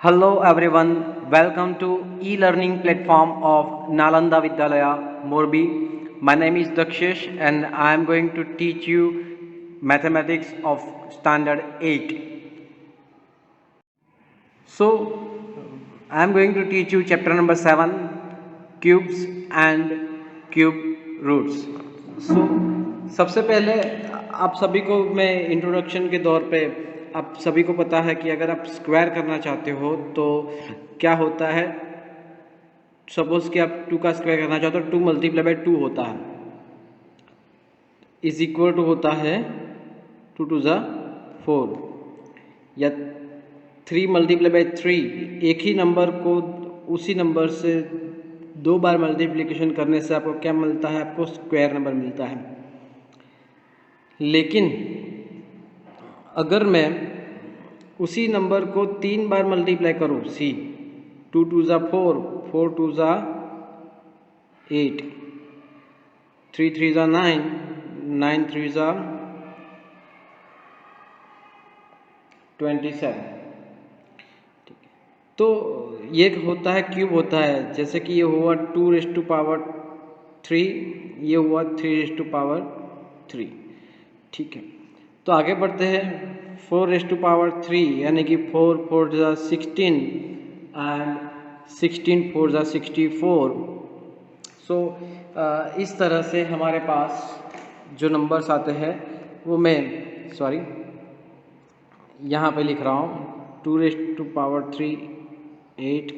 Hello everyone, welcome to e-learning platform of Nalanda Vidyalaya, Morbi. My name is Dakshish and I am going to teach you mathematics of standard 8. So, I am going to teach you chapter number 7, cubes and cube roots. So, सबसे पहले आप सभी को मैं introduction के दौर पे आप सभी को पता है कि अगर आप स्क्वायर करना चाहते हो तो क्या होता है। सपोज कि आप 2 का स्क्वायर करना चाहते हो, 2 मल्टीप्लाई बाई 2 होता है इज इक्वल टू होता है 2 टू ज़ा 4, या 3 मल्टीप्लाई बाई 3। एक ही नंबर को उसी नंबर से 2 बार मल्टीप्लिकेशन करने से आपको क्या मिलता है, आपको स्क्वायर नंबर मिलता है। लेकिन अगर मैं उसी नंबर को 3 बार मल्टीप्लाई करूँ, सी 2 टू ज़ा 4, 4 टू ज़ा 8, 3 3 ज़ा 9, 9 3 ज़ा 27। ठीक है, तो ये होता है क्यूब होता है। जैसे कि ये हुआ 2 रेज़ टू पावर 3, ये हुआ 3 रेज़ टू पावर 3। ठीक है, तो आगे बढ़ते हैं। 4 रेज़ टू पावर 3 यानी कि 4 4 ज़ा 16 एंड 16 4 ज़ा 64। सो इस तरह से हमारे पास जो नंबर्स आते हैं वो मैं यहाँ पे लिख रहा हूँ 2 रेज़ टू पावर 3 8।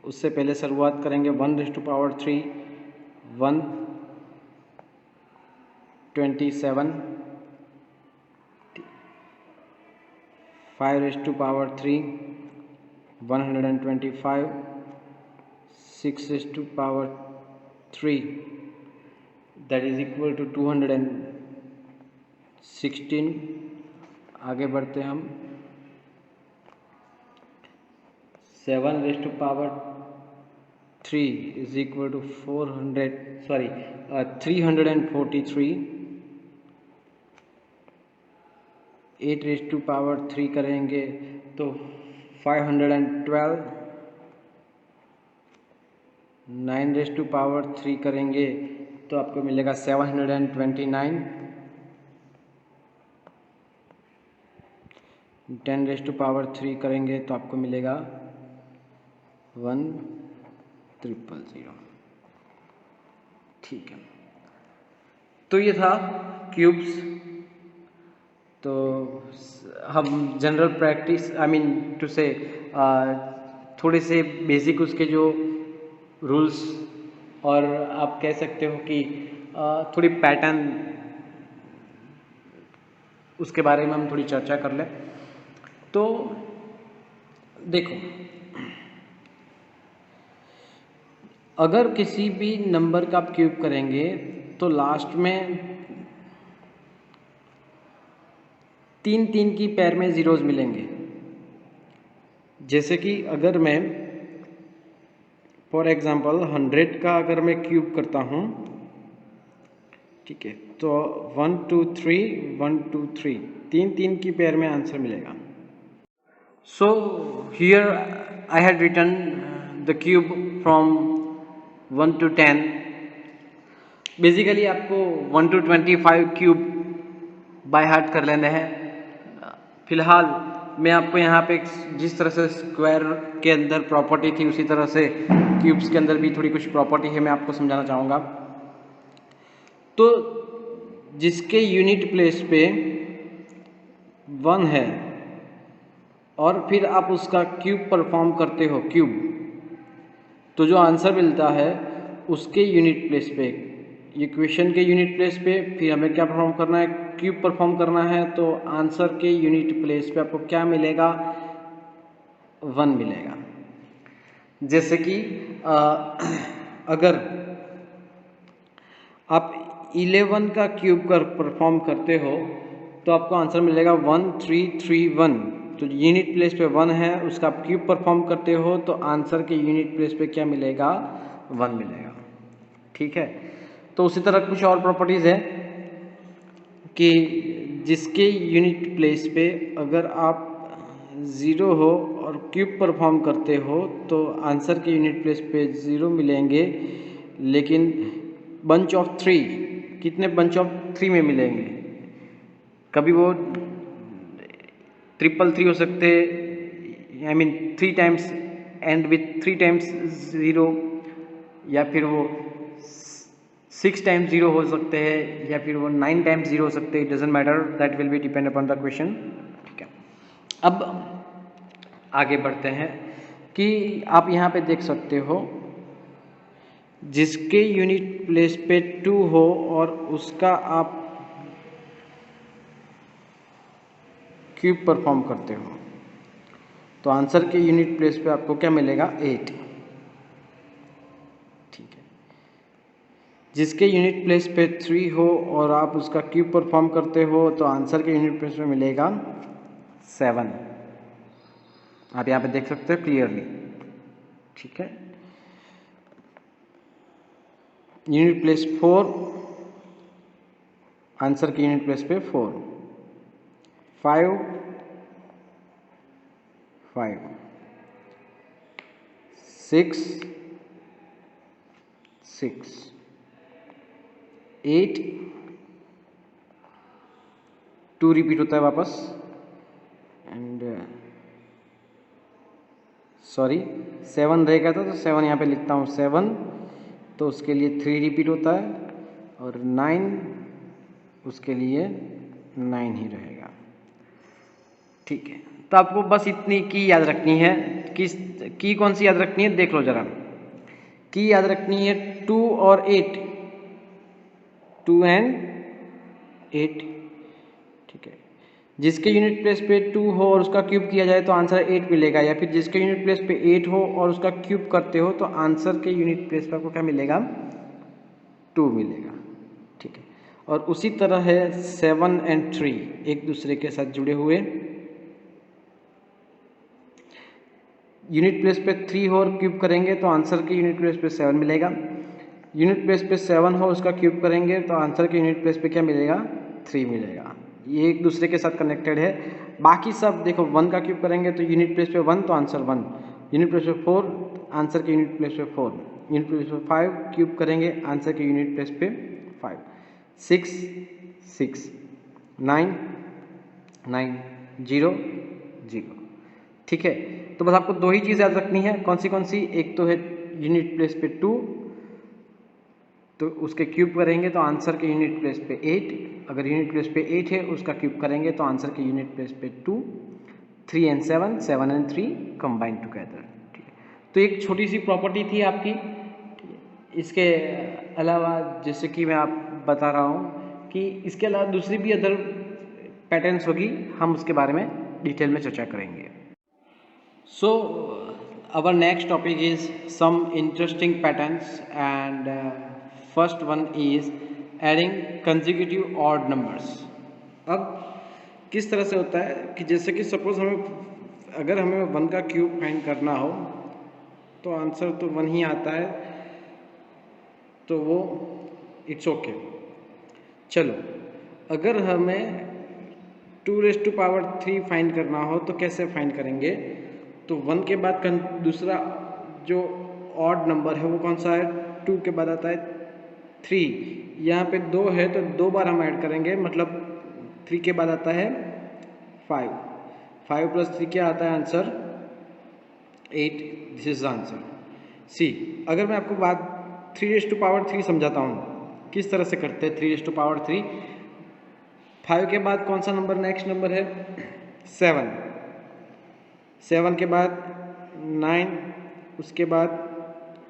उससे पहले शुरुआत करेंगे 1 raise to power 3 1 27, 5 raise to power 3 125, 6 raise to power 3 that is equal to 216। आगे बढ़ते हम 7 raise to power 3 is equal to 343। 8 raise to power 3 करेंगे तो 512। 9 रेज़ टू पावर 3 करेंगे तो आपको मिलेगा 729। 10 रेज़ टू पावर 3 करेंगे तो आपको मिलेगा 1000। ठीक है, तो ये था क्यूब्स। तो हम जनरल प्रैक्टिस टू से थोड़े से बेसिक उसके जो रूल्स और आप कह सकते हो कि थोड़ी पैटर्न उसके बारे में हम थोड़ी चर्चा कर लें। तो देखो, अगर किसी भी नंबर का आप क्यूब करेंगे तो लास्ट में 3 3 की पेयर में ज़ीरोज़ मिलेंगे। जैसे कि अगर मैं फॉर एग्ज़ाम्पल 100 का अगर मैं क्यूब करता हूँ, ठीक है, तो 1 2 3 1 2 3 3 3 की पेयर में आंसर मिलेगा। So here I had written the cube from 1 to 10। Basically आपको 1 to 25 क्यूब बाय हार्ट कर लेने हैं। फिलहाल मैं आपको यहाँ पे जिस तरह से स्क्वायर के अंदर प्रॉपर्टी थी उसी तरह से क्यूब्स के अंदर भी थोड़ी कुछ प्रॉपर्टी है, मैं आपको समझाना चाहूँगा। तो जिसके यूनिट प्लेस पे 1 है और फिर आप उसका क्यूब परफॉर्म करते हो क्यूब, तो जो आंसर मिलता है उसके यूनिट प्लेस पे, इक्वेशन के यूनिट प्लेस पे फिर हमें क्या परफॉर्म करना है, क्यूब परफॉर्म करना है। तो आंसर के यूनिट प्लेस पे आपको क्या मिलेगा, 1 मिलेगा। जैसे कि अगर आप 11 का क्यूब कर परफॉर्म करते हो तो आपको आंसर मिलेगा 1331। तो यूनिट प्लेस पे 1 है, उसका आप क्यूब परफॉर्म करते हो तो आंसर के यूनिट प्लेस पे क्या मिलेगा, 1 मिलेगा। ठीक है, तो उसी तरह कुछ और प्रॉपर्टीज़ है कि जिसके यूनिट प्लेस पे अगर आप ज़ीरो हो और क्यूब परफॉर्म करते हो तो आंसर के यूनिट प्लेस पे ज़ीरो मिलेंगे, लेकिन बंच ऑफ थ्री, कितने बंच ऑफ थ्री में मिलेंगे? कभी वो ट्रिपल थ्री हो सकते, I mean three times and with three times zero, या फिर वो 6 टाइम्स ज़ीरो हो सकते हैं, या फिर वो 9 टाइम्स ज़ीरो हो सकते हैं। Doesn't matter, that will be depend upon the question. ठीक है, अब आगे बढ़ते हैं कि आप यहाँ पे देख सकते हो जिसके यूनिट प्लेस पे 2 हो और उसका आप क्यूब परफॉर्म करते हो तो आंसर के यूनिट प्लेस पे आपको क्या मिलेगा? 8। ठीक है, जिसके यूनिट प्लेस पे 3 हो और आप उसका क्यूब परफॉर्म करते हो तो आंसर के यूनिट प्लेस पे मिलेगा 7। आप यहाँ पे देख सकते हो क्लियरली। ठीक है, यूनिट प्लेस 4, आंसर के यूनिट प्लेस पे 4, 5, 5, 6, 6, 8, 2 रिपीट होता है वापस, एंड सॉरी 7 रह गया था तो 7 यहाँ पे लिखता हूँ 7, तो उसके लिए 3 रिपीट होता है, और 9 उसके लिए 9 ही रहेगा। ठीक है, तो आपको बस इतनी की याद रखनी है। किस की कौन सी याद रखनी है देख लो जरा। की याद रखनी है 2 और 8, 2 एंड 8। ठीक है, जिसके यूनिट प्लेस पे 2 हो और उसका क्यूब किया जाए तो आंसर 8 मिलेगा, या फिर जिसके यूनिट प्लेस पे 8 हो और उसका क्यूब करते हो तो आंसर के यूनिट प्लेस पे आपको क्या मिलेगा? 2 मिलेगा। ठीक है, और उसी तरह है 7 एंड 3 एक दूसरे के साथ जुड़े हुए। यूनिट प्लेस पे 3 हो और क्यूब करेंगे तो आंसर के यूनिट प्लेस पे 7 मिलेगा। यूनिट प्लेस पे 7 हो उसका क्यूब करेंगे तो आंसर के यूनिट प्लेस पे क्या मिलेगा? 3 मिलेगा। ये एक दूसरे के साथ कनेक्टेड है। बाकी सब देखो 1 का क्यूब करेंगे तो यूनिट प्लेस पे 1 तो आंसर 1, यूनिट प्लेस पे 4 आंसर के यूनिट प्लेस पे 4, यूनिट प्लेस पे 5 क्यूब करेंगे आंसर के यूनिट प्लेस पे 5, 6, 6, 9, 9, 0, 0। ठीक है, तो बस आपको दो ही चीज़ याद रखनी है। कौन सी? एक तो है यूनिट प्लेस पे 2, तो उसके क्यूब करेंगे तो आंसर के यूनिट प्लेस पे 8। अगर यूनिट प्लेस पे 8 है उसका क्यूब करेंगे तो आंसर के यूनिट प्लेस पे 2। 3 एंड 7, 7 एंड 3 कंबाइन टुगेदर। ठीक है, तो एक छोटी सी प्रॉपर्टी थी आपकी। ठीक है, इसके अलावा जैसे कि मैं आप बता रहा हूँ कि इसके अलावा दूसरी भी अदर पैटर्न्स होगी, हम उसके बारे में डिटेल में चर्चा करेंगे। So our next topic is some interesting patterns, and first one is adding consecutive odd numbers. अब किस तरह से होता है कि जैसे कि सपोज अगर हमें 1 का क्यूब फाइंड करना हो तो आंसर तो 1 ही आता है, तो वो इट्स ओके। चलो, अगर हमें 2⁻³ फाइंड करना हो तो कैसे फाइंड करेंगे? तो 1 के बाद दूसरा जो ऑड नंबर है वो कौन सा है? 2 के बाद आता है 3। यहाँ पे 2 है तो 2 बार हम ऐड करेंगे, मतलब 3 के बाद आता है 5। 5 + 3 क्या आता है answer? 8। This is answer see. अगर मैं आपको बात 3⁻³ समझाता हूँ किस तरह से करते हैं 3⁻³ 5 के बाद कौन सा नंबर नेक्स्ट नंबर है? 7। 7 के बाद 9, उसके बाद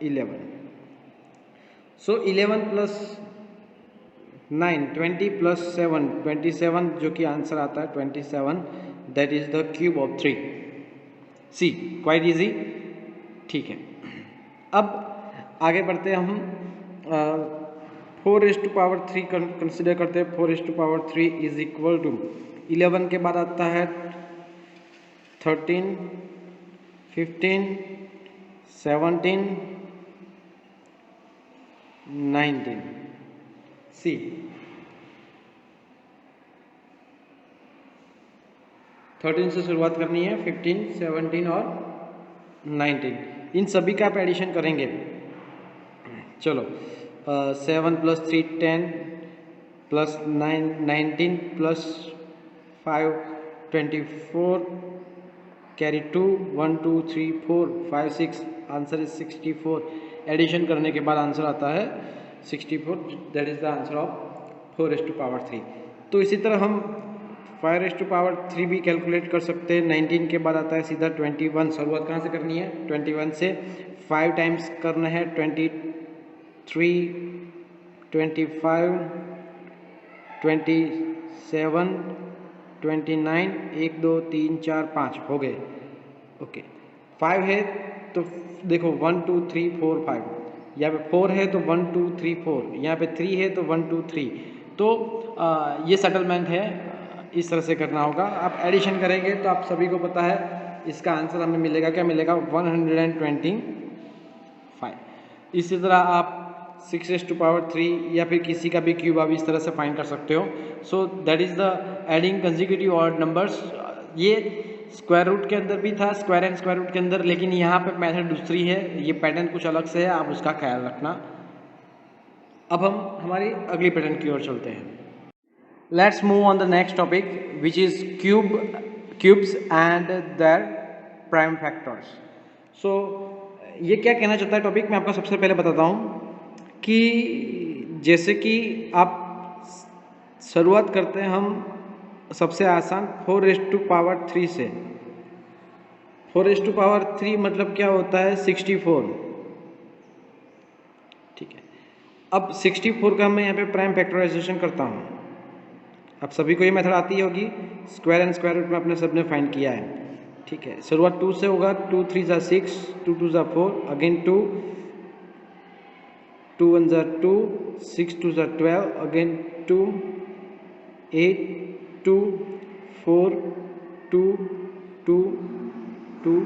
11। सो 11 + 9 20 + 7 27, जो कि आंसर आता है 27। That is the cube of 3। See, quite easy. ठीक है, अब आगे बढ़ते हैं हम 4⁻³ कंसिडर करते हैं। 4⁻³ इज इक्वल टू 11 के बाद आता है 13, 15, 17, 19। सी, 13 से शुरुआत करनी है, 15, 17 और 19, इन सभी का आप एडिशन करेंगे। चलो 7 + 3 10 + 9 19 + 5 24 कैरी 2 1 2 3 4 5 6, आंसर इज 64। एडिशन करने के बाद आंसर आता है 64, that is the answer of 4⁻3। तो इसी तरह हम 5⁻3 भी कैलकुलेट कर सकते हैं। 19 के बाद आता है सीधा 21। शुरुआत कहाँ से करनी है? 21 से। 5 टाइम्स करना है, 23 25 27 29 1 2 3 4 5 हो गए। ओके 5 है तो देखो 1 2 3 4 5, यहाँ पे 4 है तो 1 2 3 4, यहाँ पे 3 है तो 1 2 3। तो ये सेटलमेंट है, इस तरह से करना होगा। आप एडिशन करेंगे तो आप सभी को पता है इसका आंसर हमें मिलेगा, क्या मिलेगा? 125। इसी तरह आप 6⁻3 या फिर किसी का भी क्यूब आप इस तरह से फाइंड कर सकते हो। So that is the adding consecutive odd numbers. ये स्क्वायर रूट के अंदर भी था, स्क्वायर एंड स्क्वायर रूट के अंदर, लेकिन यहाँ पे मेथड दूसरी है, ये पैटर्न कुछ अलग से है, आप उसका ख्याल रखना। अब हम हमारी अगली पैटर्न की ओर चलते हैं। Let's move on the next topic which is cubes and their prime factors. So ये क्या कहना चाहता है टॉपिक, मैं आपको सबसे पहले बताता हूँ कि जैसे कि आप शुरुआत करते हैं हम सबसे आसान 4⁻3 से। 4⁻3 मतलब क्या होता है? 64। ठीक है, अब 64 का मैं यहाँ पे प्राइम फैक्टराइजेशन करता हूँ। आप सभी को ये मेथड आती होगी, स्क्वायर एंड स्क्वायर रूट में अपने सबने फाइंड किया है। ठीक है, शुरुआत 2 से होगा, 2 3 ज़ा 6, 2 2 ज़ा 4, अगेन 2, 2 1 ज़ा 2, 6 2 ज़ा 12, अगेन 2, 8 2 4 2 2 2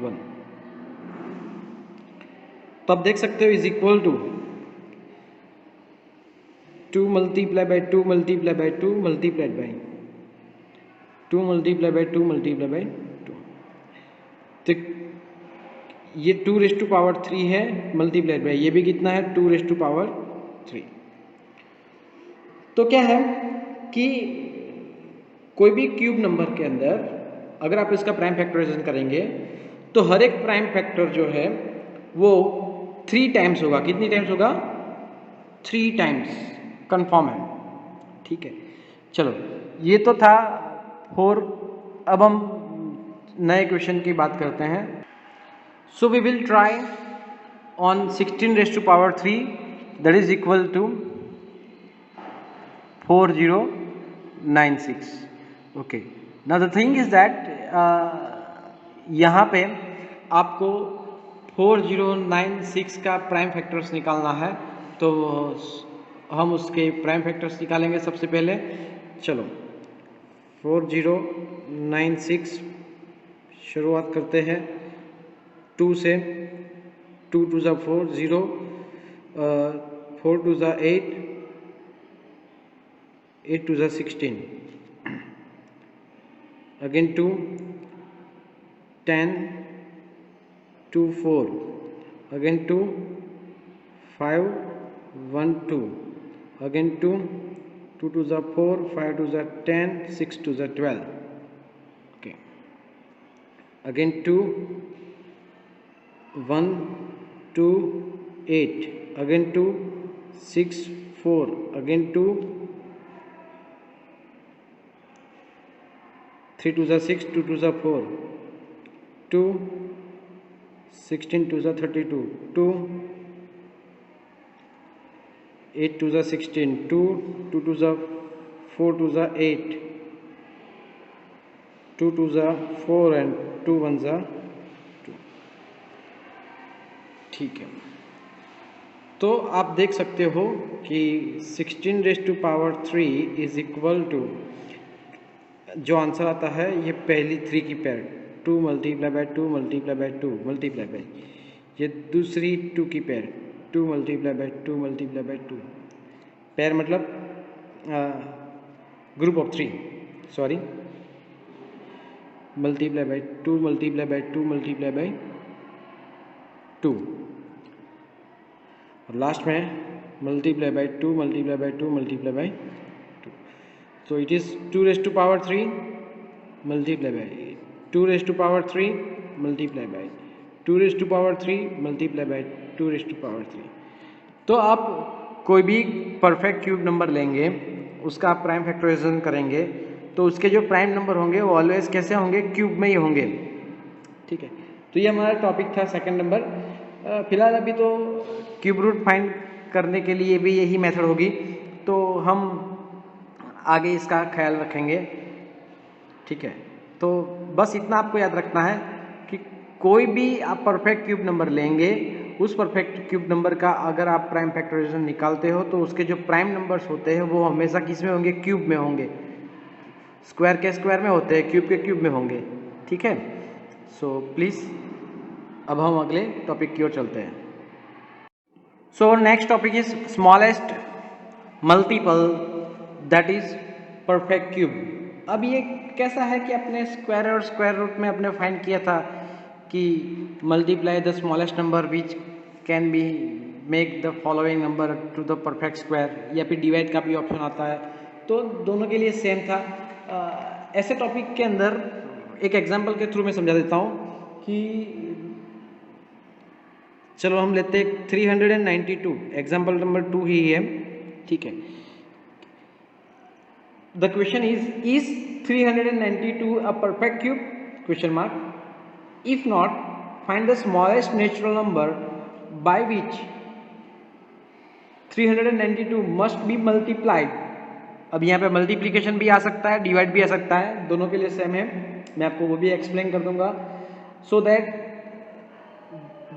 1। तो आप देख सकते हो is equal to 2 multiplied by 2 multiplied by 2 multiplied by 2 multiplied by 2 multiplied by 2। तो ये 2⁻3 है मल्टीप्लाइड बाई, ये भी कितना है? 2⁻3। तो क्या है कि कोई भी क्यूब नंबर के अंदर अगर आप इसका प्राइम फैक्टराइजेशन करेंगे तो हर एक प्राइम फैक्टर जो है वो 3 टाइम्स होगा। कितनी टाइम्स होगा? 3 टाइम्स कंफर्म है। ठीक है, चलो ये तो था 4। अब हम नए क्वेश्चन की बात करते हैं। So we will try on 16⁻3 that is equal to 4096। Okay, now the thing is that यहाँ पे आपको 4096 का प्राइम फैक्टर्स निकालना है, तो हम उसके प्राइम फैक्टर्स निकालेंगे सबसे पहले। चलो 4096 शुरुआत करते हैं 2 से। 2 2 ज़ा 4 0, 4 2 ज़ा 8, 8 2 ज़ा 16, अगेन 2 10 2 4, अगेन 2 5 1 2, अगेन 2 2 2 ज़ा 4, 5 2 ज़ा 10, 6 2 ज़ा 12। ओके, अगेन 2 1 2 8, अगेन 2 6 4, अगेन 2 3 2 ज़ा 6, 2 2 ज़ा 4, 2 16 2 ज़ा 32, 2 8 2 ज़ा 16, 2 2 2 ज़ा 4 2 ज़ा 8, 2 2 ज़ा 4 एंड 2 1 ज़ा 2। ठीक है, तो आप देख सकते हो कि 16⁻3 इज इक्वल टू, जो आंसर आता है ये पहली 3 की pair, 2 multiplied by 2 multiplied by 2 multiplied by, ये दूसरी 2 की pair, 2 multiplied by 2 multiplied by 2। Pair मतलब group of 3, sorry. Multiply by 2 multiply by 2 multiply by 2 और लास्ट में multiply by 2 multiply by 2 multiply by 2. So it is 2 raised to power 3 multiply by 2 raised to power 3 multiply by 2 raised to power 3 multiply by 2 raised to power 3. तो आप कोई भी perfect cube number लेंगे, उसका आप prime factorisation करेंगे, तो उसके जो प्राइम नंबर होंगे वो ऑलवेज कैसे होंगे, क्यूब में ही होंगे. ठीक है, तो ये हमारा टॉपिक था सेकंड नंबर. फिलहाल अभी तो क्यूब रूट फाइंड करने के लिए भी यही मेथड होगी, तो हम आगे इसका ख्याल रखेंगे. ठीक है, तो बस इतना आपको याद रखना है कि कोई भी आप परफेक्ट क्यूब नंबर लेंगे, उस परफेक्ट क्यूब नंबर का अगर आप प्राइम फैक्टराइजेशन निकालते हो तो उसके जो प्राइम नंबर्स होते हैं वो हमेशा किस में होंगे, क्यूब में होंगे. स्क्वायर के स्क्वायर में होते हैं, क्यूब के क्यूब में होंगे. ठीक है, सो प्लीज़ अब हम अगले टॉपिक की ओर चलते हैं. So next topic is smallest multiple that is perfect cube. अब ये कैसा है कि अपने स्क्वायर और स्क्वायर रूट में अपने फाइंड किया था कि multiply the smallest number which can be make the following number two the perfect square, या फिर डिवाइड का भी ऑप्शन आता है, तो दोनों के लिए सेम था. ऐसे टॉपिक के अंदर एक एग्जांपल के थ्रू मैं समझा देता हूँ कि चलो हम लेते हैं 392, एग्जाम्पल नंबर 2 ही है. ठीक है, the question is 392 a perfect cube, question mark. If not, find the smallest natural number by which 392 must be multiplied. अब यहाँ पे मल्टीप्लीकेशन भी आ सकता है, डिवाइड भी आ सकता है, दोनों के लिए सेम है. मैं आपको वो भी एक्सप्लेन कर दूंगा. So that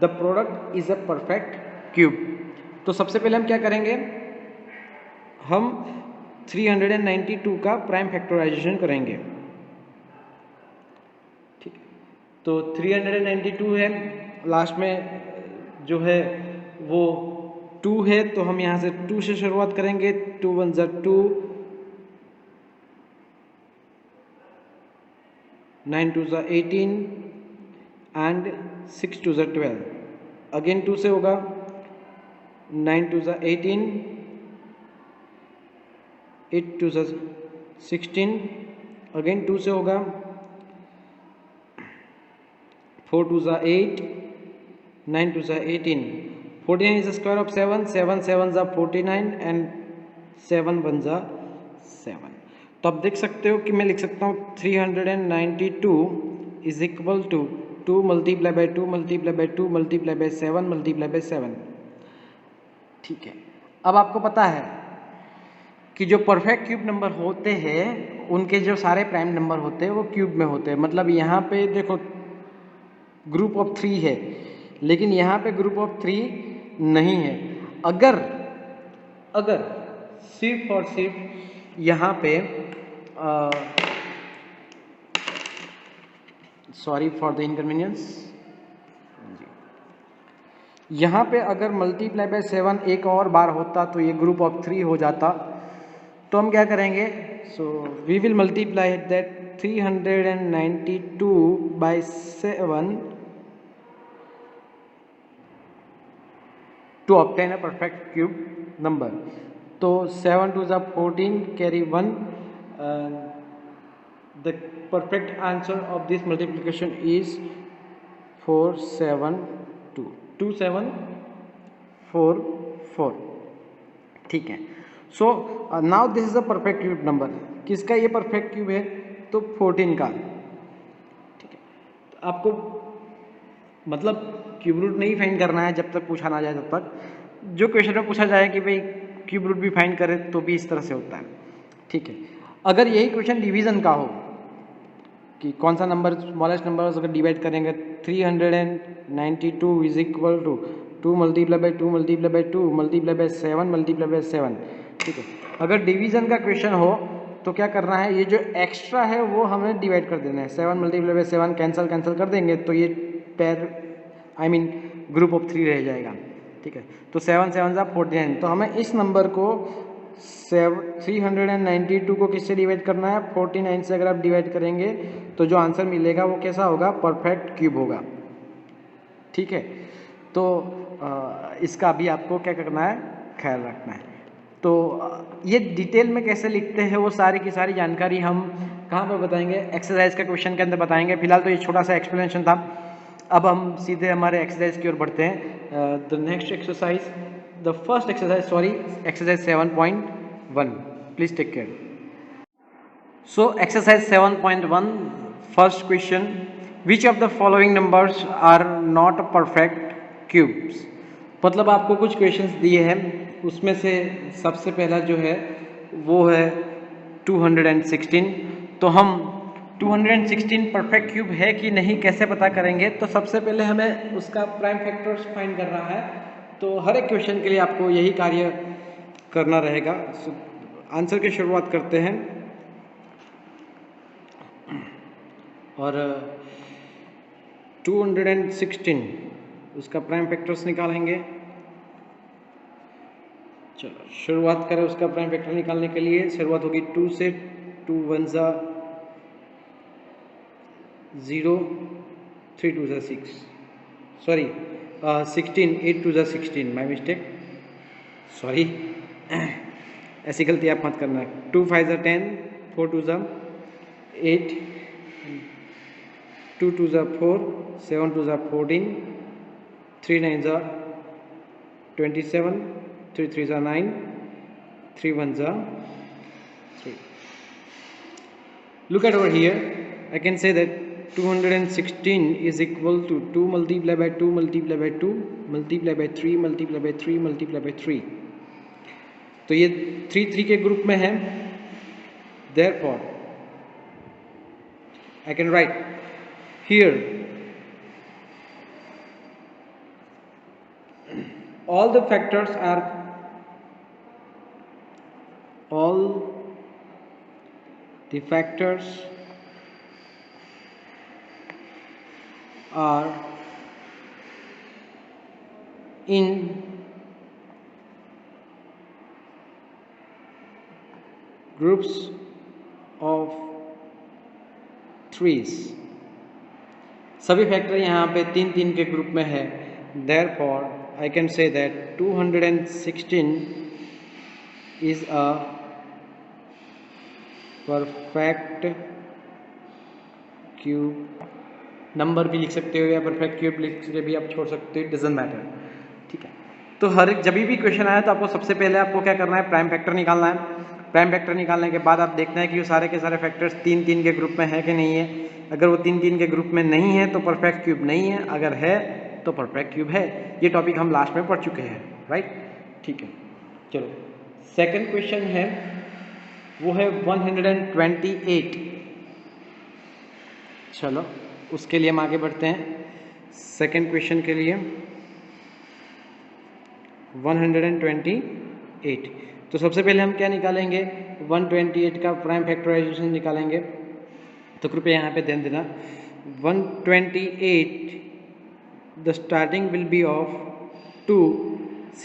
the product is a perfect cube. तो सबसे पहले हम क्या करेंगे, हम 392 का प्राइम फैक्टराइजेशन करेंगे. ठीक, तो 392 है, लास्ट में जो है वो 2 है, तो हम यहाँ से 2 से शुरुआत करेंगे. 2 1 ज़ा 2, 9 2 ज़ा 18 एंड 6 2 ज़ा 12. अगेन 2 से होगा, 9 2 ज़ा 18, 8 2 ज़ा 16, अगेन 2 से होगा, 4 2 ज़ा 8, 9 2 ज़ा 18. 49 is the square of 7, 7 7 ज़ा 49 एंड 7 1 ज़ा 7. तो आप देख सकते हो कि मैं लिख सकता हूँ 392 is equal to 2 multiply by 2 multiply by 2 multiply by 7 multiply by 7. ठीक है, अब आपको पता है कि जो परफेक्ट क्यूब नंबर होते हैं उनके जो सारे प्राइम नंबर होते हैं वो क्यूब में होते हैं. मतलब यहाँ पे देखो ग्रुप ऑफ 3 है, लेकिन यहाँ पे ग्रुप ऑफ 3 नहीं है. अगर सिर्फ और सिर्फ यहाँ पे सॉरी फॉर द इनकन्वीनियंस, यहाँ पे अगर मल्टीप्लाई बाय 7 एक और बार होता तो ये ग्रुप ऑफ 3 हो जाता. तो हम क्या करेंगे, so we will multiply that 392 by 7 to obtain a perfect cube number. तो 7 2 ज़ा 14 carry 1. The perfect answer of this multiplication is 4 7 2 2 7 4 4. ठीक है, so now this is a perfect cube number. किसका ये परफेक्ट क्यूब है, तो 14 का. ठीक है, तो आपको मतलब क्यूब रूट नहीं फाइंड करना है जब तक पूछा ना जाए तब तक. जो क्वेश्चन में पूछा जाए कि भाई क्यूब रूट भी फाइंड करें तो भी इस तरह से होता है. ठीक है, अगर यही क्वेश्चन डिवीजन का हो कि कौन सा नंबर स्मॉलेस्ट नंबर अगर डिवाइड करेंगे 392 is equal to 2 multiply by 2 multiply by 2 multiply by 7 multiply by 7. ठीक है, अगर डिवीजन का क्वेश्चन हो तो क्या करना है, ये जो एक्स्ट्रा है वो हमें डिवाइड कर देना है. 7 मल्टीप्लाई बाई 7 कैंसिल कर देंगे तो ये पैर ग्रुप ऑफ 3 रह जाएगा. ठीक है, तो 7 7 ज़ा 49. तो हमें इस नंबर को 392 को किससे डिवाइड करना है? 49 से अगर आप डिवाइड करेंगे तो जो आंसर मिलेगा वो कैसा होगा? परफेक्ट क्यूब होगा। ठीक है, तो इसका भी आपको क्या करना है? ख्याल रखना है। तो ये डिटेल में कैसे लिखते हैं वो सारी की सारी जानकारी हम कहाँ पर बताएंगे? एक्सरसाइज का क्वेश्चन के अंदर बताएंगे। फिलहाल तो ये छोटा सा एक्सप्लेनेशन था। अब हम सीधे हमारे एक्सरसाइज की ओर बढ़ते हैं। The next exercise, the first exercise, sorry, exercise 7.1, please take care. So exercise 7.1, first question, which of the following numbers are not perfect cubes. मतलब आपको कुछ क्वेश्चंस दिए हैं, उसमें से सबसे पहला जो है वो है 216। तो हम 216 परफेक्ट क्यूब है कि नहीं कैसे पता करेंगे? तो सबसे पहले हमें उसका प्राइम फैक्टर्स फाइंड करना है। तो हर एक क्वेश्चन के लिए आपको यही कार्य करना रहेगा। आंसर की शुरुआत करते हैं और 216 उसका प्राइम फैक्टर्स निकालेंगे। चलो शुरुआत करें उसका प्राइम फैक्टर निकालने के लिए। शुरुआत होगी 2 से, 2 1 ज़ा 0, 3 2 ज़ा 6, सॉरी 16, 8 2 ज़ा 16, माई मिस्टेक, सॉरी ऐसी गलती आप मत करना। 2 5 ज़ा 10, 4 2 ज़ा 8, 2 2 ज़ा 4, 7 2 ज़ा 14, 3 9 ज़ा 27, 3 3 ज़ा 9, 3 1 ज़ा 3. Look at over here. I can say that 216 is equal to 2 multiplied by 2 multiplied by 2 multiplied by 3 multiplied by 3 multiplied by 3. तो ये 3 3 के ग्रुप में है। Therefore, I can write here all the factors are in groups of threes। सभी factor यहाँ पे 3 3 के group में है। Therefore, I can say that 216 is a perfect cube. Number भी लिख सकते हो या परफेक्ट क्यूब लिख के भी आप छोड़ सकते हो, डजंट मैटर। ठीक है, तो हर एक जब भी क्वेश्चन आया तो आपको सबसे पहले आपको क्या करना है? प्राइम फैक्टर निकालना है। प्राइम फैक्टर निकालने के बाद आप देखना है कि वो सारे के सारे फैक्टर्स 3 3 के ग्रुप में है कि नहीं है। अगर वो 3 3 के ग्रुप में नहीं है तो परफेक्ट क्यूब नहीं है, अगर है तो परफेक्ट क्यूब है। ये टॉपिक हम लास्ट में पढ़ चुके हैं, राइट? ठीक है, चलो सेकंड क्वेश्चन है वो है 128। चलो उसके लिए हम आगे बढ़ते हैं। सेकंड क्वेश्चन के लिए 128। तो सबसे पहले हम क्या निकालेंगे? 128 का प्राइम फैक्टराइजेशन निकालेंगे। तो कृपया यहाँ पे ध्यान देना। 128, the starting will be of 2,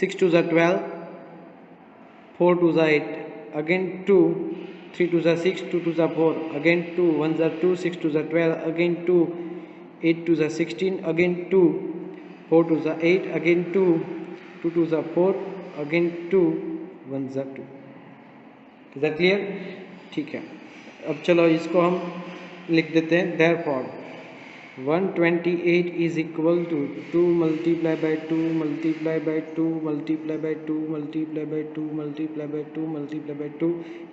6 2 ज़ा 12, 4 2 ज़ा 8, अगेन 2, 3 2 ज़ा 6, 2 2 ज़ा 4, अगेन 2, 1 ज़ा 2, 6 2 ज़ा 12, अगेन 2, 8 2 ज़ा 16, अगेन 2, 4 2 ज़ा 8, अगेन 2, 2 2 ज़ा 4, अगेन 2, 1 ज़ा 2। Is that clear? ठीक है, अब चलो इसको हम लिख देते हैं। Therefore 128 is equal to 2 multiplied by 2 multiplied by 2 multiplied by 2 multiplied by 2 multiplied by 2 multiplied by 2।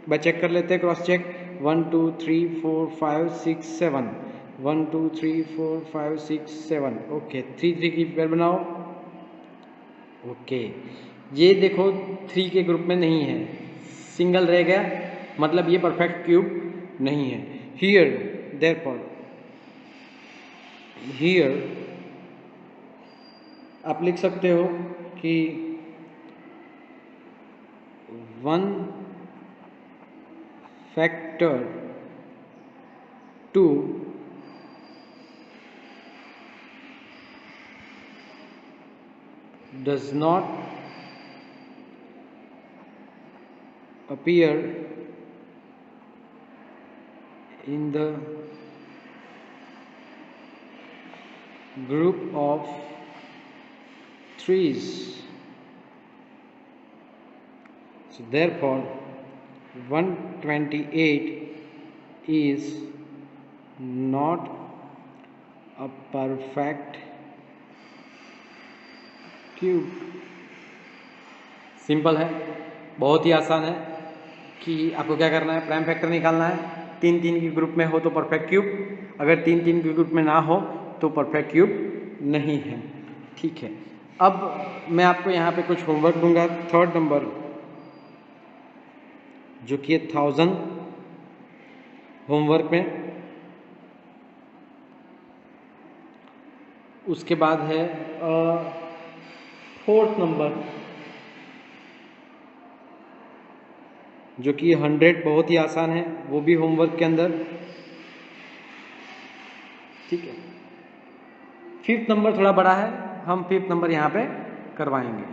Bye check कर लेते हैं, क्रॉस चेक। 1 2 3 4 5 6 7, 1 2 3 4 5 6 7। ओके, 3 3 की पेयर बनाओ। ओके, ये देखो 3 के ग्रुप में नहीं है, सिंगल रह गया, मतलब ये परफेक्ट क्यूब नहीं है। हियर देयरफॉर हियर आप लिख सकते हो कि 1 factor 2 does not appear in the group of threes. So therefore 128 is not a perfect cube. Simple है, बहुत ही आसान है कि आपको क्या करना है, प्राइम फैक्टर निकालना है। 3 3 के ग्रुप में हो तो परफेक्ट क्यूब, अगर 3 3 के ग्रुप में ना हो तो परफेक्ट क्यूब नहीं है। ठीक है, अब मैं आपको यहाँ पे कुछ होमवर्क दूंगा। 3rd नंबर जो कि 1000 होमवर्क में, उसके बाद है 4th नंबर जो कि 100, बहुत ही आसान है, वो भी होमवर्क के अंदर। ठीक है, 5th नंबर थोड़ा बड़ा है, हम 5th नंबर यहाँ पे करवाएंगे।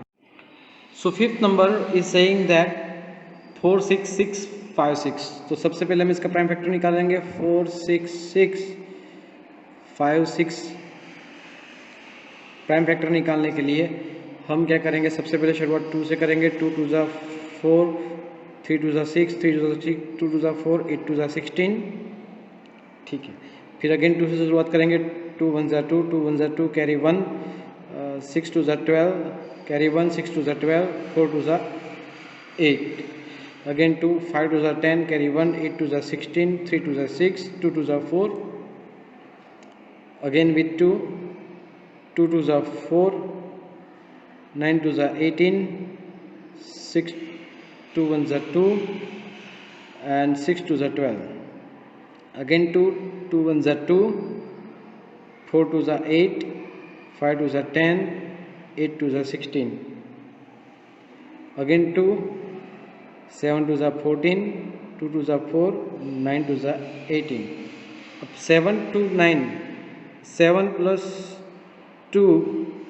सो 5th number is saying that 4 6 6 5 6। तो सबसे पहले हम इसका प्राइम फैक्टर निकालेंगे। 4 6 6 5 6 प्राइम फैक्टर निकालने के लिए हम क्या करेंगे, सबसे पहले शुरुआत 2 से करेंगे। 2 2 ज़ा 4, 3 2 ज़ा 6, 3 2 ज़ा 6, 2 2 ज़ा 4, 8 2 ज़ा 16। ठीक है, फिर अगेन 2 से शुरुआत करेंगे। 2 1 ज़ा 2, 2 1 ज़ा 2, कैरी 1, 6 2 ज़ा 12, कैरी 1, 6 2 ज़ा 12, 4 2 ज़ा 8, अगेन 2, 5 2 ज़ा 10, कैरी 1, 8 2 ज़ा 16, 3 2 ज़ा 6, 2 2 ज़ा 4, अगेन विथ 2, 2 2 ज़ा 4, 9 2 ज़ा 18, 6 2 1 ज़ा 2 and 6 2 ज़ा 12, again 2 2 1 ज़ा 2, 4 2 ज़ा 8, 5 2 ज़ा 10, 8 2 ज़ा 16, again 2, 7 2 ज़ा 14, 2 2 ज़ा 4, 9 2 ज़ा 18। अब 7 2 9, 7 plus 2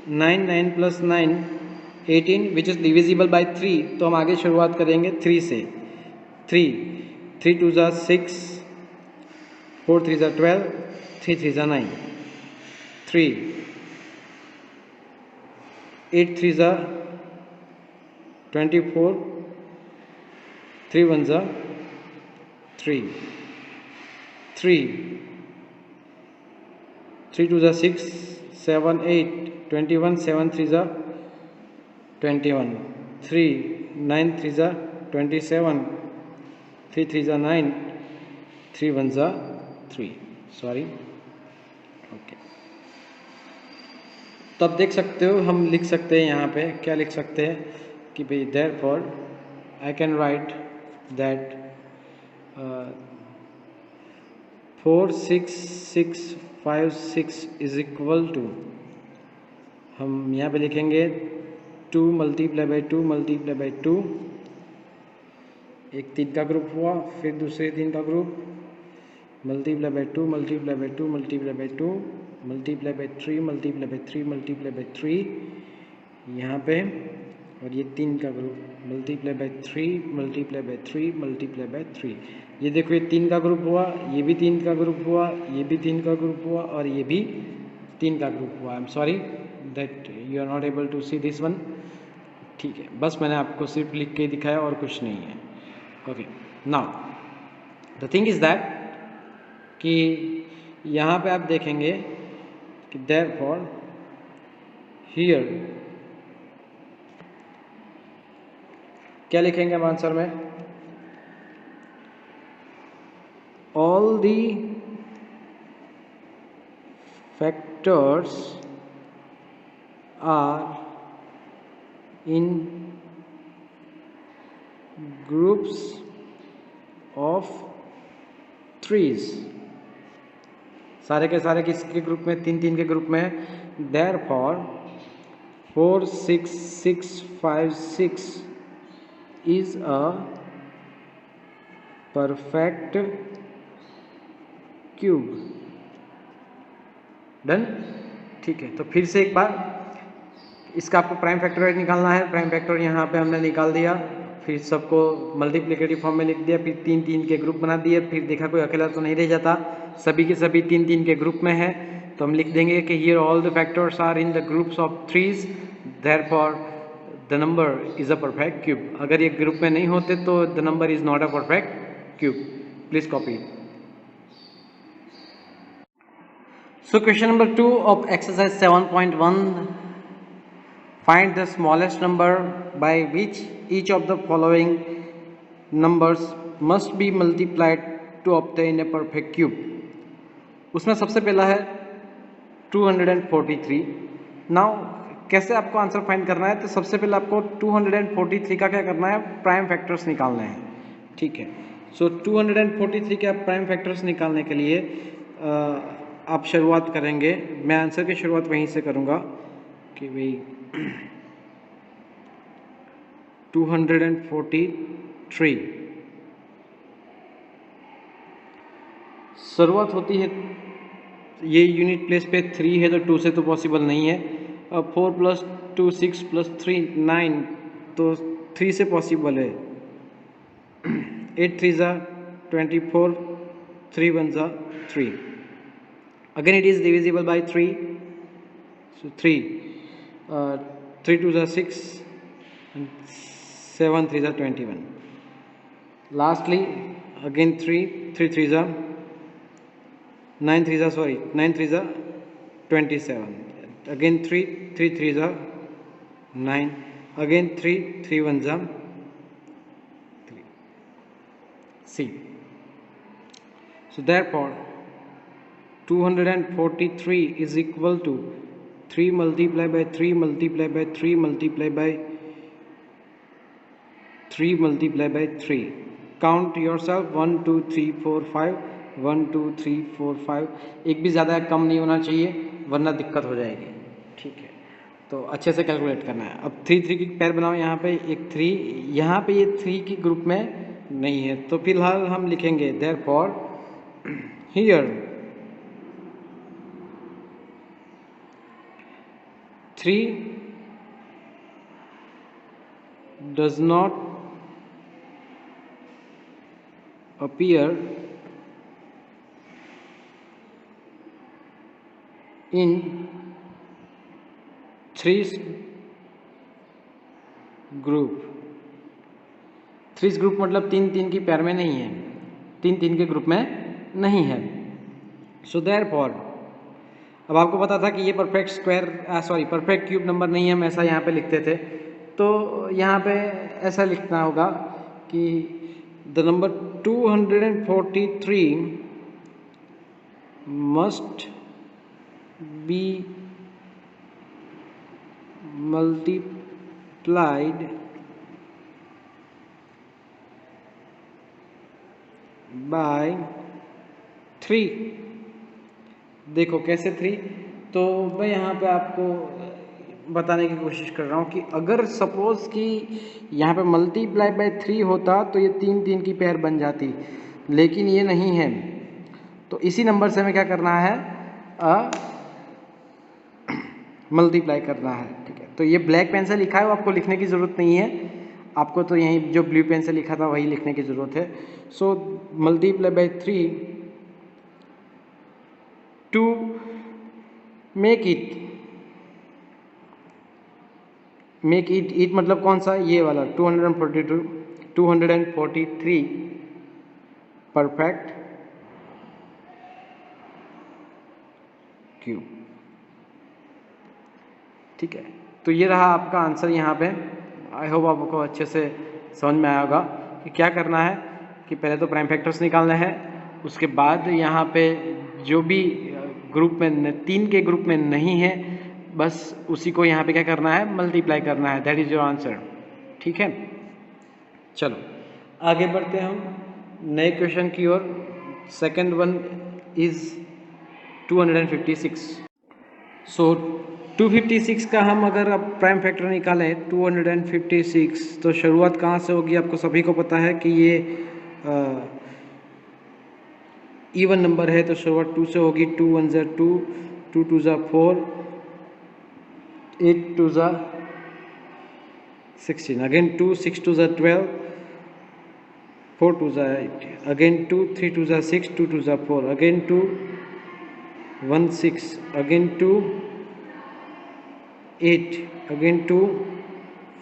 9, 9 plus 9 18 which is divisible by 3। तो हम आगे शुरुआत करेंगे 3 से। 3 3 2 ज़ा 6, 4 3 ज़ा 12, 3 3 ज़ा 9, 3 8 3 ज़ा 24, 3 1 ज़ा 3, 3 3 2 ज़ा 6, 7 8 21, 7 3 ज़ा 21, 3 9 3 ज़ा 27, 3 3 ज़ा 9, 3 1 ज़ा 3, सॉरी। ओके, तब देख सकते हो, हम लिख सकते हैं यहाँ पे, क्या लिख सकते हैं कि भाई therefore I can write that 4 6 6 5 6 is equal to, हम यहाँ पे लिखेंगे 2 मल्टीप्लाई बाई 2 मल्टीप्लाई बाई 2, एक 3 का ग्रुप हुआ, फिर दूसरे 3 का group, multiply by 2 multiply by 2 multiply by 2 multiply by 3 multiply by 3 multiply by 3 यहाँ पे, और ये 3 का group multiply by 3 multiply by 3 multiply by 3। ये देखो, ये 3 का ग्रुप हुआ, ये भी 3 का ग्रुप हुआ, ये भी 3 का ग्रुप हुआ, और ये भी 3 का ग्रुप हुआ। I am sorry that you are not able to see this one. ठीक है, बस मैंने आपको सिर्फ लिख के दिखाया और कुछ नहीं है। Okay, now the thing is that कि यहाँ पे आप देखेंगे कि देयरफॉर हियर क्या लिखेंगे हम आंसर में, all the factors are in groups of threes. सारे के सारे किसके ग्रुप में, 3 3 के ग्रुप में। Therefore 4 6 6 5 6 is a perfect cube. Done. ठीक है, तो फिर से एक बार इसका आपको प्राइम फैक्टर निकालना है। प्राइम फैक्टर यहाँ पे हमने निकाल दिया। फिर सबको मल्टीप्लिकेटिव फॉर्म में लिख दिया, फिर 3 3 के ग्रुप बना दिए, फिर देखा कोई अकेला तो नहीं रह जाता, सभी के सभी 3 3 के ग्रुप में है, तो हम लिख देंगे कि here all the factors are in the groups of threes, therefore the number is a perfect cube. अगर ये ग्रुप में नहीं होते तो the number is not a perfect cube. Please copy. So question number 2 of exercise 7.1, find the smallest number by which each of the following numbers must be multiplied to obtain a perfect cube। उसमें सबसे पहला है 243। Now कैसे आपको answer find करना है, तो सबसे पहले आपको 243 का क्या करना है, प्राइम फैक्टर्स निकालने हैं, ठीक है। सो 243 के आप प्राइम फैक्टर्स निकालने के लिए आप शुरुआत करेंगे, मैं आंसर की शुरुआत वहीं से करूंगा कि भाई 243 शुरुआत होती है, ये यूनिट प्लेस पे 3 है तो 2 से तो पॉसिबल नहीं है, अब 4 + 2 6 + 3 9, तो 3 से पॉसिबल है, 8 3 ज़ा 24, 3 1 ज़ा 3, again it is divisible by 3, so 3, 3 2 ज़ा 6 and 7 3 ज़ा 21, lastly again 3 3 3 ज़ा 9 3 ज़ा 27, again 3 3 3 ज़ा 9, again 3 3 1 ज़ा 3, C। So therefore 243 is equal to 3 multiplied by 3 multiplied by 3 multiplied by 3 multiplied by 3। Count yourself 1 2 3 4 5, 1 2 3 4 5, एक भी ज़्यादा कम नहीं होना चाहिए वरना दिक्कत हो जाएगी, ठीक है। तो अच्छे से कैलकुलेट करना है। अब 3 3 की पैर बनाओ, यहाँ पे एक 3, यहाँ पे ये 3 की ग्रुप में नहीं है, तो फिलहाल हम लिखेंगे therefore here 3 does not appear in 3's group। 3's group मतलब 3 3 की पैर में नहीं है, 3 3 के ग्रुप में नहीं है। सो देयरफॉर अब आपको पता था कि ये perfect square perfect cube number नहीं है, हम ऐसा यहाँ पे लिखते थे, तो यहाँ पे ऐसा लिखना होगा कि the number 243 must be multiplied by 3। देखो कैसे 3, तो मैं यहाँ पे आपको बताने की कोशिश कर रहा हूँ कि अगर सपोज कि यहाँ पे मल्टीप्लाई बाय 3 होता तो ये 3 3 की पेयर बन जाती, लेकिन ये नहीं है, तो इसी नंबर से हमें क्या करना है, मल्टीप्लाई करना है, ठीक है। तो ये ब्लैक पेन से लिखा है, वो आपको लिखने की ज़रूरत नहीं है, आपको तो यहीं जो ब्लू पेन से लिखा था वही लिखने की ज़रूरत है। So multiply by 3 to make it मतलब कौन सा, ये वाला 243 परफेक्ट क्यूब, ठीक है। तो ये रहा आपका आंसर यहाँ पे। आई होप आपको अच्छे से समझ में आया होगा कि क्या करना है, कि पहले तो प्राइम फैक्टर्स निकालना है, उसके बाद यहाँ पे जो भी ग्रुप में 3 के ग्रुप में नहीं है बस उसी को यहाँ पे क्या करना है, मल्टीप्लाई करना है, दैट इज योर आंसर, ठीक है। चलो आगे बढ़ते हैं हम नए क्वेश्चन की ओर। Second one is 256। सो 256 का हम अगर अब प्राइम फैक्टर निकालें 256, तो शुरुआत कहाँ से होगी, आपको सभी को पता है कि ये इवन नंबर है, तो शुरुआत 2 से होगी। 2 1 ज़ा 2, 2 2 ज़ा 4, 8 2 ज़ा 16. Again 2, 6 2s are 12, 4 2s are 8. Again 2, 3 2s are 6, 2 2s are 4. Again 2, 1 6. Again 2, 8. Again 2,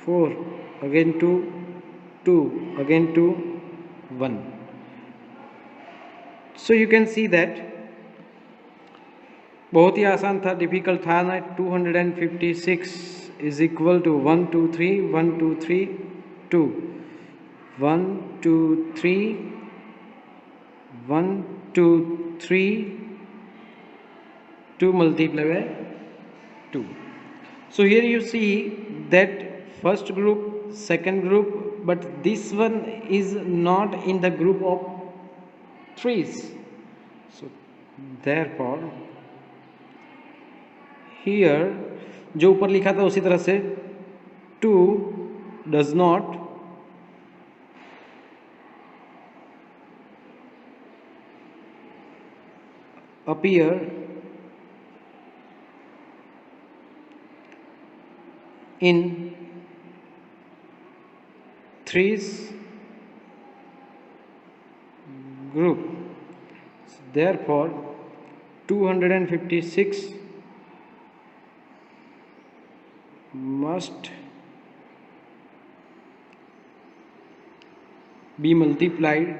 4. Again 2, 2. Again 2, 1. So you can see that बहुत ही आसान था, डिफिकल्ट था ना. 256 is equal to 1 2 3 1 2 3 2 1 2 3 1 2 3 2 multiplied by 2. So here you see that first group, second group, but this one is not in the group of threes. So therefore here जो ऊपर लिखा था उसी तरह से 2 does not appear in threes group. Therefore 256 must be multiplied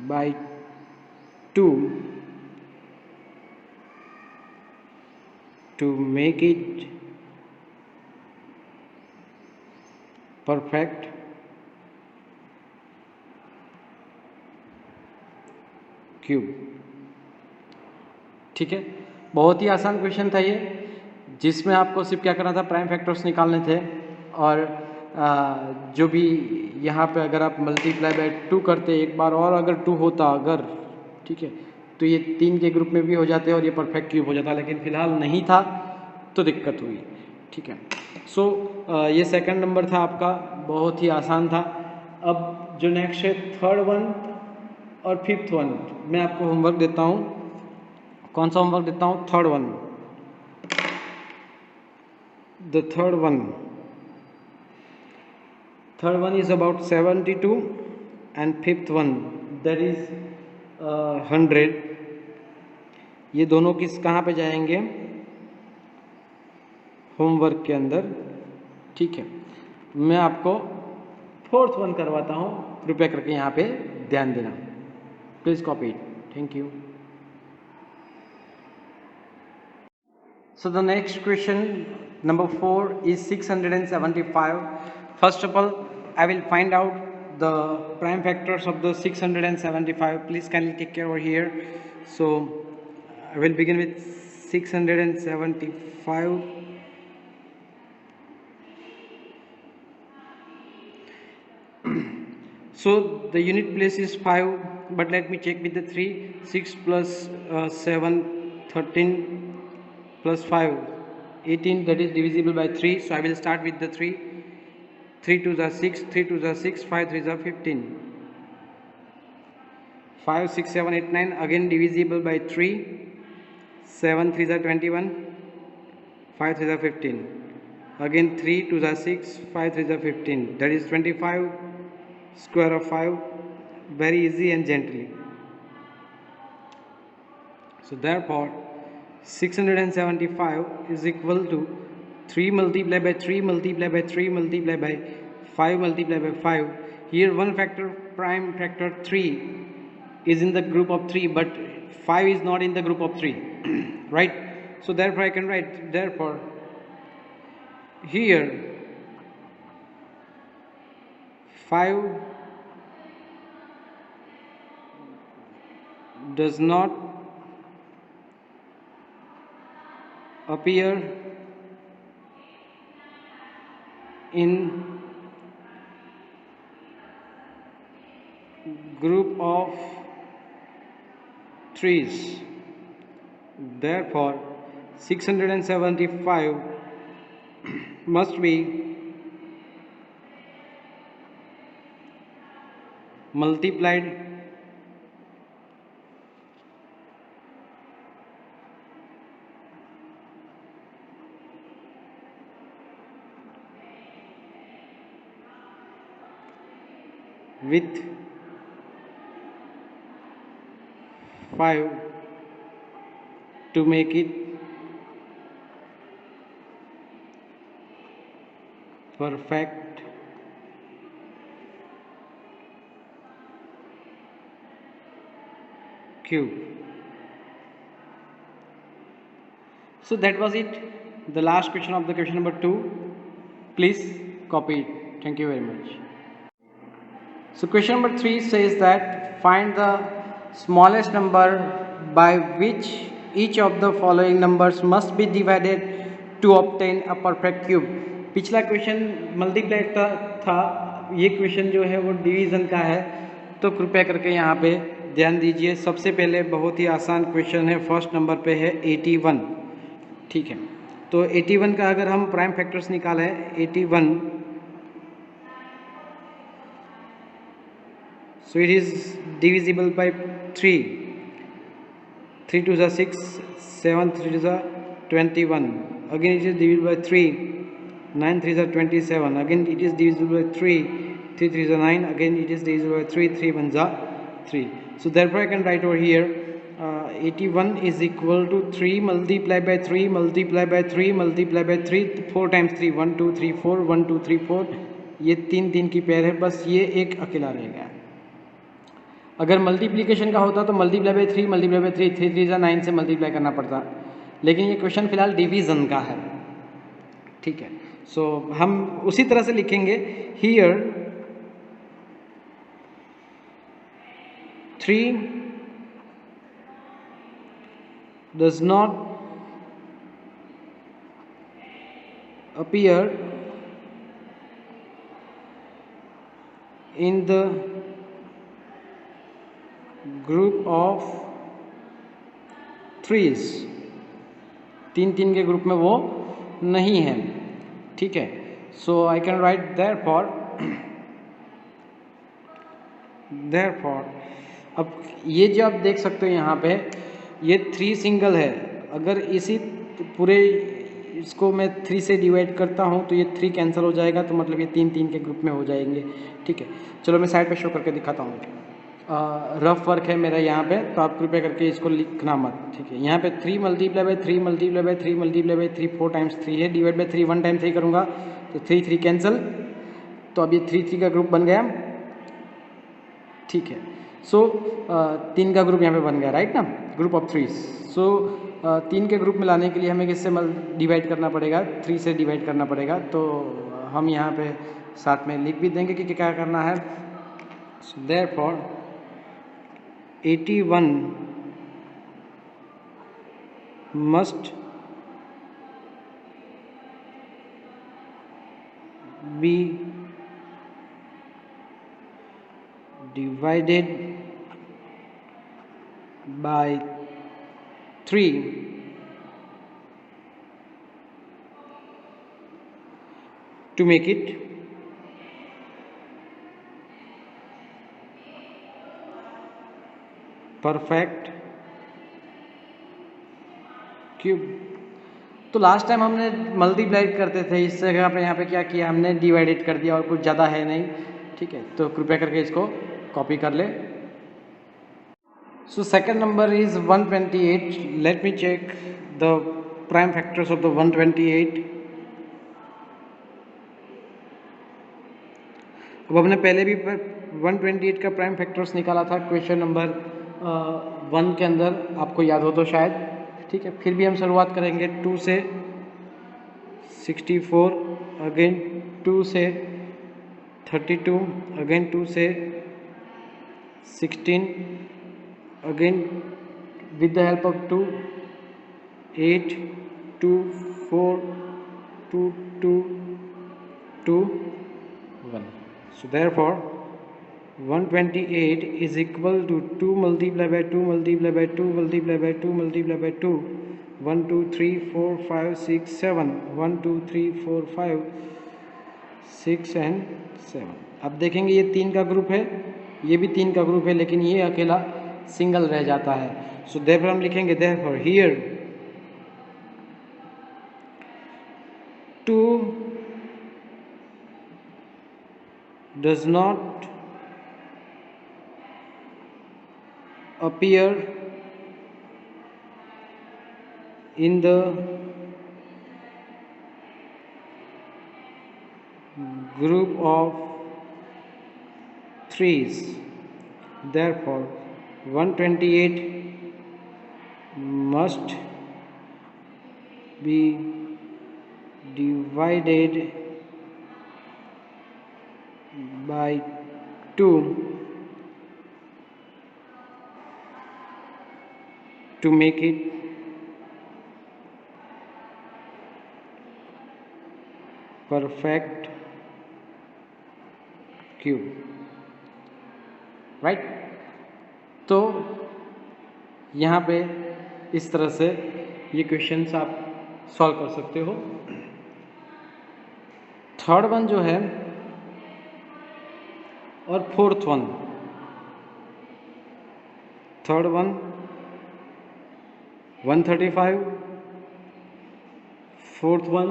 by 2 to make it perfect cube. ठीक है, बहुत ही आसान क्वेश्चन था ये, जिसमें आपको सिर्फ क्या करना था, प्राइम फैक्टर्स निकालने थे. और जो भी यहाँ पे अगर आप मल्टीप्लाई बाय 2 करते एक बार, और अगर 2 होता अगर, ठीक है, तो ये 3 के ग्रुप में भी हो जाते और ये परफेक्ट क्यूब हो जाता, लेकिन फिलहाल नहीं था तो दिक्कत हुई. ठीक है. सो ये सेकंड नंबर था आपका, बहुत ही आसान था. अब जो नेक्स्ट है थर्ड वन और फिफ्थ वन, मैं आपको होमवर्क देता हूँ. कौन सा होमवर्क देता हूँ? Third one. The third one is about 72 and fifth one that is 100. ये दोनों किस कहाँ पे जाएंगे? होमवर्क के अंदर. ठीक है, मैं आपको फोर्थ वन करवाता हूँ, कृपया करके यहाँ पे ध्यान देना. Please copy it. Thank you. So the next question, number 4, is 675. First of all, I will find out the prime factors of the 675. Please kindly take care over here. So I will begin with 675. So the unit place is 5, but let me check with the 3. 6 plus 7, 13 plus 5, 18, that is divisible by 3. So I will start with the 3. 3 2s are 6, 3 2s are 6, 5 3s are 15. 5 6 7 8 9, again divisible by 3. 7 3s are 21, 5 3s are 15. Again 3 2s are 6, 5 3s are 15, that is 25. Square of 5, very easy and gently. So therefore 675 is equal to 3 multiplied by 3 multiplied by 3 multiplied by 5 multiplied by 5. Here one factor, prime factor 3, is in the group of 3, but 5 is not in the group of 3. Right? So therefore I can write, therefore here 5 does not appear in group of threes. Therefore 675 must be multiplied with 5 to make it perfect cube. So that was it, the last question of the question number 2. Please copy it. Thank you very much. So question number 3 says that find the smallest number by which each of the following numbers must be divided to obtain a perfect cube. पिछला question multiply का था, ये question जो है वो division का है, तो कृपया करके यहाँ पे ध्यान दीजिए। सबसे पहले बहुत ही आसान क्वेश्चन है, फर्स्ट नंबर पे है 81, ठीक है। तो 81 का अगर हम प्राइम फैक्टर्स निकालें, 81, so it is divisible by 3, 3 2 is 6, 7 3 is 21, again it is divisible by 3, 9 3 is 27, again it is divisible by 3, 3 3 is 9, again it is divisible by 3, 3 1 is 3. So therefore I can write over here 81 is equal to 3 multiplied by 3 multiplied by 3 multiplied by 3, 4 times 3, 1 2 3 4, 1 2 3 4, ये 3 3 की pair है, बस ये एक अकेला रह गया। अगर मल्टीप्लिकेशन का होता तो मल्टीप्लाई बाई 3 मल्टीप्लाई बाई 3, 3 3 9 से मल्टीप्लाई करना पड़ता, लेकिन ये क्वेश्चन फिलहाल डिवीज़न का है, ठीक है। सो हम उसी तरह से लिखेंगे, here 3 does not appear in the group of threes, 3 3 के ग्रुप में वो नहीं है, ठीक है। सो आई कैन राइट therefore अब ये जो आप देख सकते हो यहाँ पे, ये 3 सिंगल है, अगर इसी पूरे इसको मैं 3 से डिवाइड करता हूँ तो ये 3 कैंसिल हो जाएगा, तो मतलब ये 3 3 के ग्रुप में हो जाएंगे, ठीक है। चलो मैं साइड पे शो करके दिखाता हूँ। रफ वर्क है मेरा यहाँ पे, तो आप कृपया करके इसको लिखना मत, ठीक है। यहाँ पे 3 multiply by 3 multiply by 3 multiply by 3, 4 times 3 है, डिवाइड बाई 3 1 टाइम 3 करूँगा तो 3 3 कैंसिल, तो अब ये 3 3 का ग्रुप बन गया, ठीक है। सो 3 का ग्रुप यहाँ पे बन गया, राइट ना, ग्रुप ऑफ 3। सो 3 के ग्रुप में लाने के लिए हमें किससे डिवाइड करना पड़ेगा, 3 से डिवाइड करना पड़ेगा, तो हम यहाँ पे साथ में लिख भी देंगे कि क्या करना है। So therefore 81 must be divided by 3 to make it perfect cube. तो लास्ट टाइम हमने मल्टीप्लाई करते थे, इस जगह पे यहाँ पे क्या किया हमने, डिवाइडेड कर दिया, और कुछ ज़्यादा है नहीं, ठीक है। तो कृपया करके इसको कॉपी कर ले। So second number is 128। Let me check the prime factors of the 128। अब हमने पहले भी 128 का प्राइम फैक्टर्स निकाला था क्वेश्चन नंबर 1 के अंदर, आपको याद हो तो शायद, ठीक है। फिर भी हम शुरुआत करेंगे 2 से 64, अगेन 2 से 32, अगेन 2 से 16, again with the help of 2, 8, 2, 4, 2, 2, 2, 1. So therefore 128 is equal to 2 multiplied by 2 multiplied by 2 multiplied by 2 multiplied by 2, 1 2 3 4 5 6 7, 1 2 3 4 5 6 and 7। अब देखेंगे ये 3 का ग्रुप है, ये भी 3 का ग्रुप है, लेकिन ये अकेला सिंगल रह जाता है। सो देयरफॉर हम लिखेंगे therefore here 2 does not appear in the group of threes. Therefore 128 must be divided by 2 to make it perfect cube, right. तो यहाँ पे इस तरह से ये क्वेश्चंस आप सॉल्व कर सकते हो। थर्ड वन जो है और fourth one, third one 135, fourth one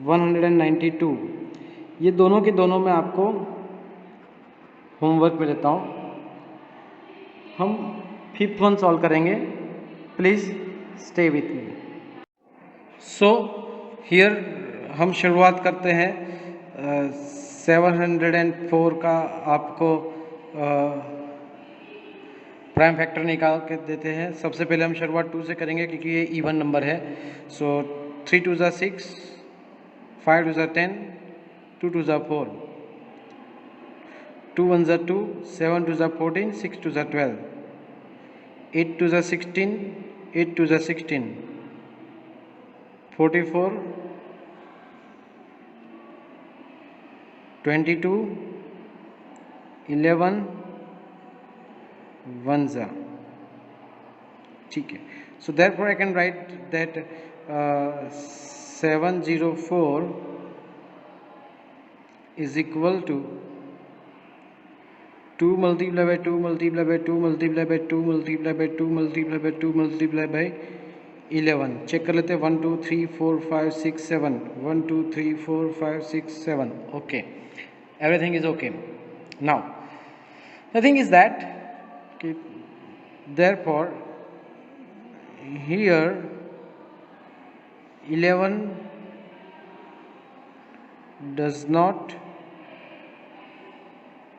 192, ये दोनों के दोनों मैं आपको होमवर्क में देता हूँ। हम फिफ्थ वन सॉल्व करेंगे, please stay with me. So here हम शुरुआत करते हैं 704 का आपको प्राइम फैक्टर निकाल के देते हैं। सबसे पहले हम शुरुआत 2 से करेंगे क्योंकि ये इवन नंबर है। सो 3 2 ज़ा 6, 5 2 ज़ा 10, 2 2 ज़ा 4, 2 1 ज़ा 2, 7 2 ज़ा 14, 6 2 ज़ा 12, 8 2 ज़ा 16, 8 2 ज़ा 16, 44, 22, 11, 1 ज़ा, ठीक है। So therefore I can write that 704 is equal to 2 multiplied by 2 multiplied by 2 multiplied by 2 multiplied by 2 multiplied by 2 multiplied by 11। Check कर लेते हैं 1 2 3 4 5 6 7, 1 2 3 4 5 6 7, okay, everything is okay। now the thing is that therefore here 11 does not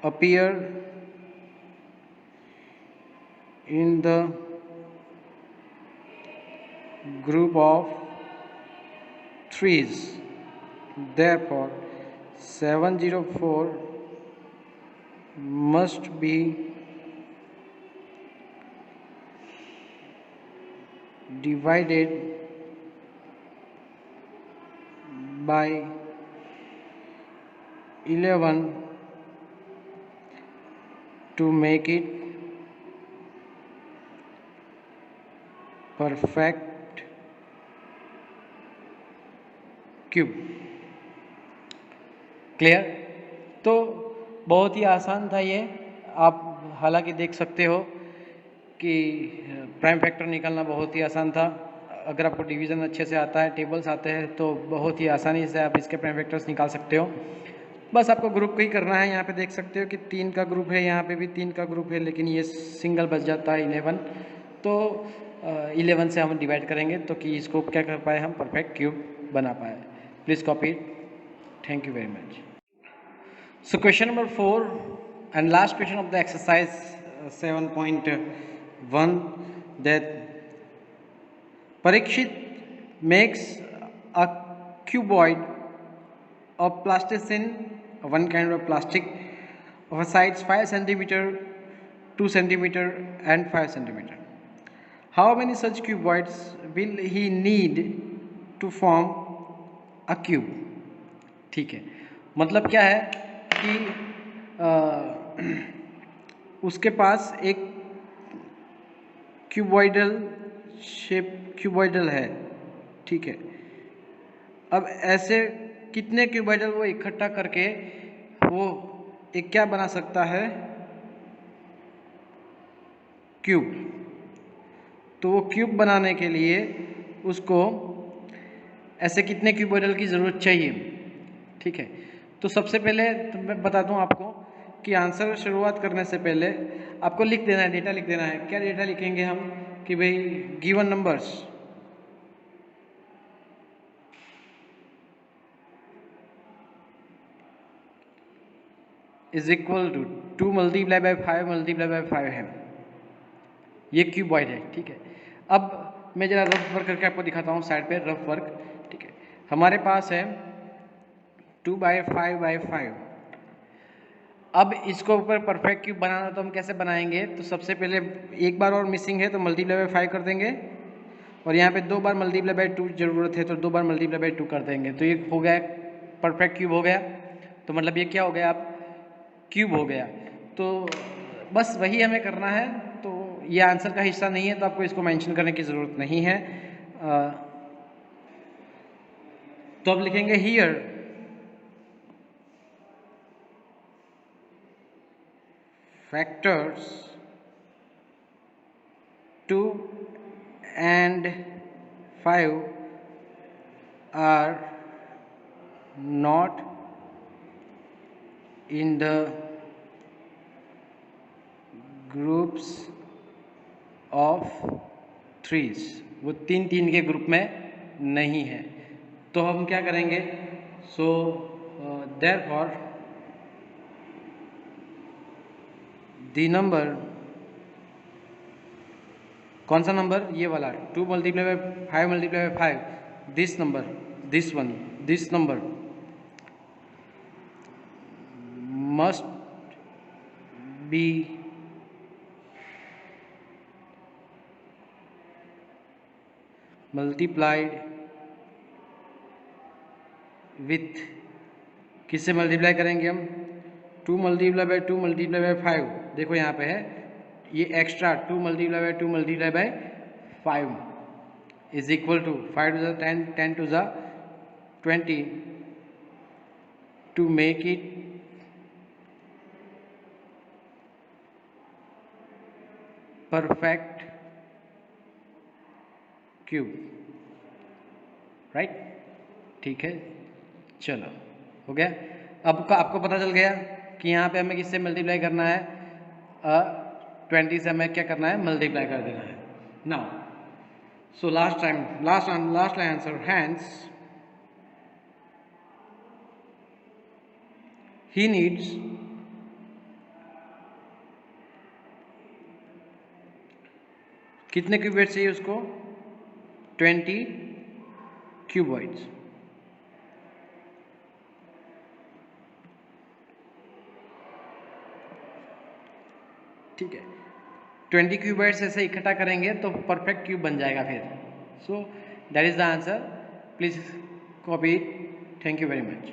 appear in the group of threes, therefore 704 must be divided by 11 to make it perfect cube. Clear? तो बहुत ही आसान था ये। आप हालांकि देख सकते हो कि प्राइम फैक्टर निकालना बहुत ही आसान था। अगर आपको डिवीज़न अच्छे से आता है, टेबल्स आते हैं, तो बहुत ही आसानी से आप इसके प्राइम फैक्टर्स निकाल सकते हो। बस आपको ग्रुप को ही करना है। यहाँ पे देख सकते हो कि 3 का ग्रुप है, यहाँ पे भी 3 का ग्रुप है, लेकिन ये सिंगल बच जाता है 11। तो 11 से हम डिवाइड करेंगे तो कि इसको क्या कर पाए, हम परफेक्ट क्यूब बना पाए। Please copy it. Thank you very much. So question number 4 and last question of the exercise 7.1 that Parikshit makes a cuboid of plasticine, one kind of plastic, of a size 5 centimeter, 2 centimeter and 5 centimeter. How many such cuboids will he need to form a cube? ठीक है, मतलब क्या है कि उसके पास एक cuboidal shape cuboidal है, ठीक है। अब ऐसे कितने क्यूबॉइडल वो इकट्ठा करके वो एक क्या बना सकता है, क्यूब। तो वो क्यूब बनाने के लिए उसको ऐसे कितने क्यूबॉइडल की ज़रूरत चाहिए, ठीक है। तो सबसे पहले तो मैं बता दूं आपको कि आंसर शुरुआत करने से पहले आपको लिख देना है, डेटा लिख देना है। क्या डेटा लिखेंगे हम कि भाई given numbers is equal to 2 multiply by 5 multiply by 5 है, ये क्यूबॉइड है, ठीक है। अब मैं जरा रफ वर्क करके आपको दिखाता हूँ साइड पे, रफ वर्क, ठीक है। हमारे पास है 2 बाय 5 बाय 5। अब इसको ऊपर परफेक्ट क्यूब बनाना तो हम कैसे बनाएंगे, तो सबसे पहले एक बार और मिसिंग है तो मल्टीप्लाई बाय 5 कर देंगे, और यहाँ पे 2 बार मल्टीप्लाई बाय 2 जरूरत है तो 2 बार मल्टीप्लाई बाय 2 कर देंगे, तो ये हो गया परफेक्ट क्यूब हो गया। तो मतलब ये क्या हो गया, आप क्यूब हो गया। तो बस वही हमें करना है। तो ये आंसर का हिस्सा नहीं है तो आपको इसको मेंशन करने की ज़रूरत नहीं है। तो अब लिखेंगे here factors 2 and 5 are not in the groups of threes, वो 3 के ग्रुप में नहीं है। तो हम क्या करेंगे, सो देयरफॉर द नंबर, कौन सा नंबर, ये वाला 2 multiply by 5 multiply by 5, this number, this one, this number must be multiplied with, किससे मल्टीप्लाई करेंगे हम, 2 मल्टीप्लाई बाय 2 मल्टीप्लाई बाय 5, देखो यहाँ पे है ये extra 2 multiply by 2 multiply by 5 is equal to 5 to the 10, 10 to the 20 to make it perfect cube, right, ठीक है। चलो हो गया। अब आपको पता चल गया कि यहाँ पे हमें किससे मल्टीप्लाई करना है, 20 से हमें क्या करना है, मल्टीप्लाई कर देना है। Now so last answer, hence he needs कितने क्यूबॉइड चाहिए उसको, 20 क्यूबॉइड्स, ठीक है। 20 क्यूबॉइड्स ऐसे इकट्ठा करेंगे तो परफेक्ट क्यूब बन जाएगा फिर। So that is the answer, please copy it. Thank you very much.